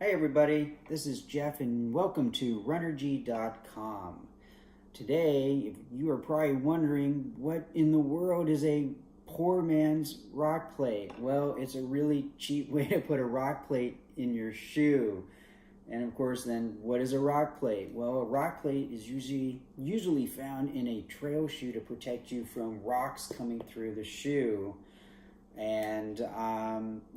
Hey everybody, this is Jeff and welcome to runnerg.com. Today, you are probably wondering what in the world is a poor man's rock plate. Well, it's a really cheap way to put a rock plate in your shoe. And of course, then what is a rock plate? Well, a rock plate is usually found in a trail shoe to protect you from rocks coming through the shoe. And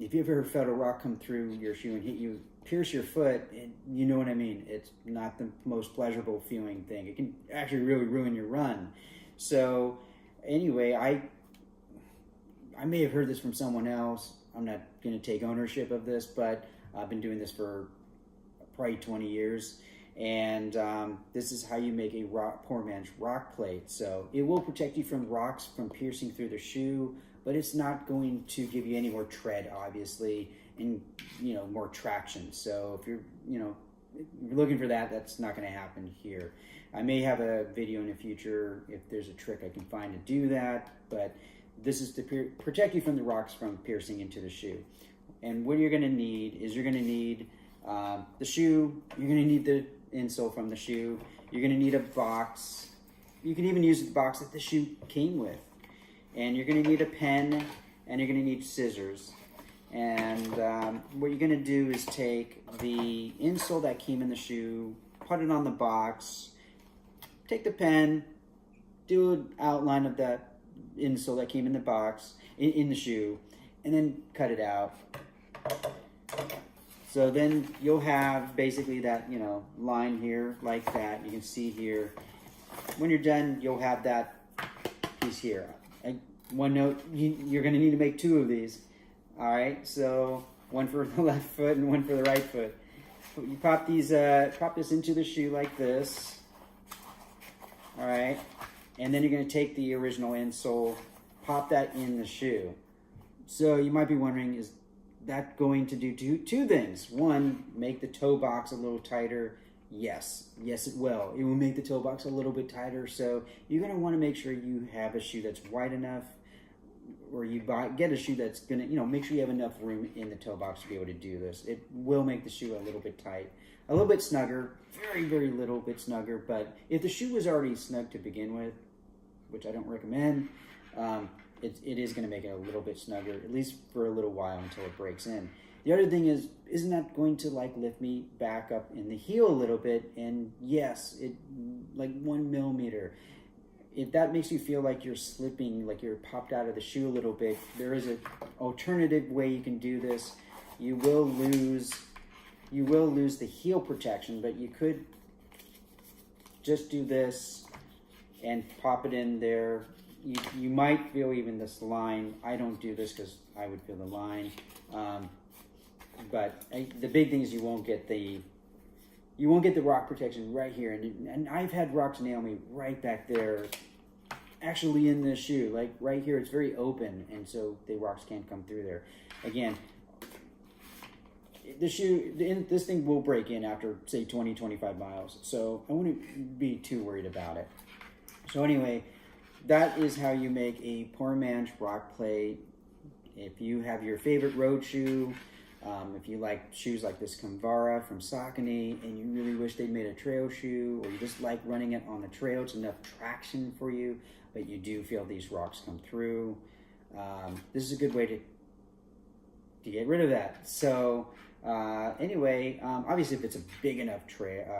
if you've ever felt a rock come through your shoe and hit you, pierce your foot, you know what I mean. It's not the most pleasurable feeling thing. It can actually really ruin your run. So anyway, I may have heard this from someone else. I'm not going to take ownership of this, but I've been doing this for probably 20 years. And this is how you make a poor man's rock plate. So it will protect you from rocks from piercing through the shoe, but it's not going to give you any more tread, obviously, and more traction. So if you're looking for that, that's not going to happen here. I may have a video in the future if there's a trick I can find to do that, but this is to protect you from the rocks from piercing into the shoe. And what you're going to need is the shoe. You're going to need the insole from the shoe. You're going to need a box. You can even use the box that the shoe came with. And you're going to need a pen, and you're going to need scissors. And what you're going to do is take the insole that came in the shoe, put it on the box, take the pen, do an outline of that insole that came in the box, in the shoe, and then cut it out. So then you'll have basically that, line here like that. You can see here. When you're done, you'll have that piece here. One note, you're going to need to make two of these. All right, so one for the left foot and one for the right foot. You pop this into the shoe like this. All right, and then you're going to take the original insole, pop that in the shoe. So you might be wondering, is that going to do two things? One, make the toe box a little tighter. Yes, it will. It will make the toe box a little bit tighter. So you're going to want to make sure you have a shoe that's wide enough, or get a shoe that's going to, make sure you have enough room in the toe box to be able to do this. It will make the shoe a little bit tight, a little bit snugger, very, very little bit snugger. But if the shoe was already snug to begin with, which I don't recommend, it is going to make it a little bit snugger, at least for a little while until it breaks in. The other thing is, isn't that going to lift me back up in the heel a little bit? And yes, it 1 millimeter. If that makes you feel like you're slipping, like you're popped out of the shoe a little bit, there is an alternative way you can do this. You will lose the heel protection, but you could just do this and pop it in there. You might feel even this line. I don't do this because I would feel the line. But the big thing is you won't get the rock protection right here. And I've had rocks nail me right back there, actually in the shoe. Like right here, it's very open, and so the rocks can't come through there. Again, this thing will break in after, say, 20, 25 miles. So I wouldn't be too worried about it. So anyway, that is how you make a poor man's rock plate. If you have your favorite road shoe, if you like shoes like this Convara from Saucony and you really wish they'd made a trail shoe, or you just like running it on the trail, it's enough traction for you, but you do feel these rocks come through, this is a good way to get rid of that. So anyway, obviously if it's a big enough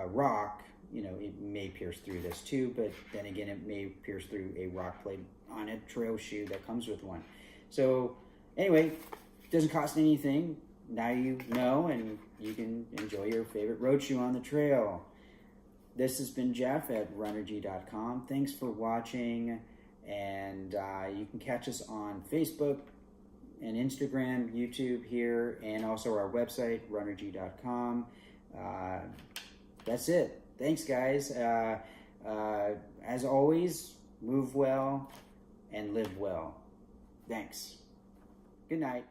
rock, it may pierce through this too, but then again, it may pierce through a rock plate on a trail shoe that comes with one. So anyway, it doesn't cost anything. Now you know, and you can enjoy your favorite road shoe on the trail. This has been Jeff at runnerg.com. Thanks for watching, and you can catch us on Facebook and Instagram, YouTube here, and also our website, runnerg.com. That's it. Thanks, guys. As always, move well and live well. Thanks. Good night.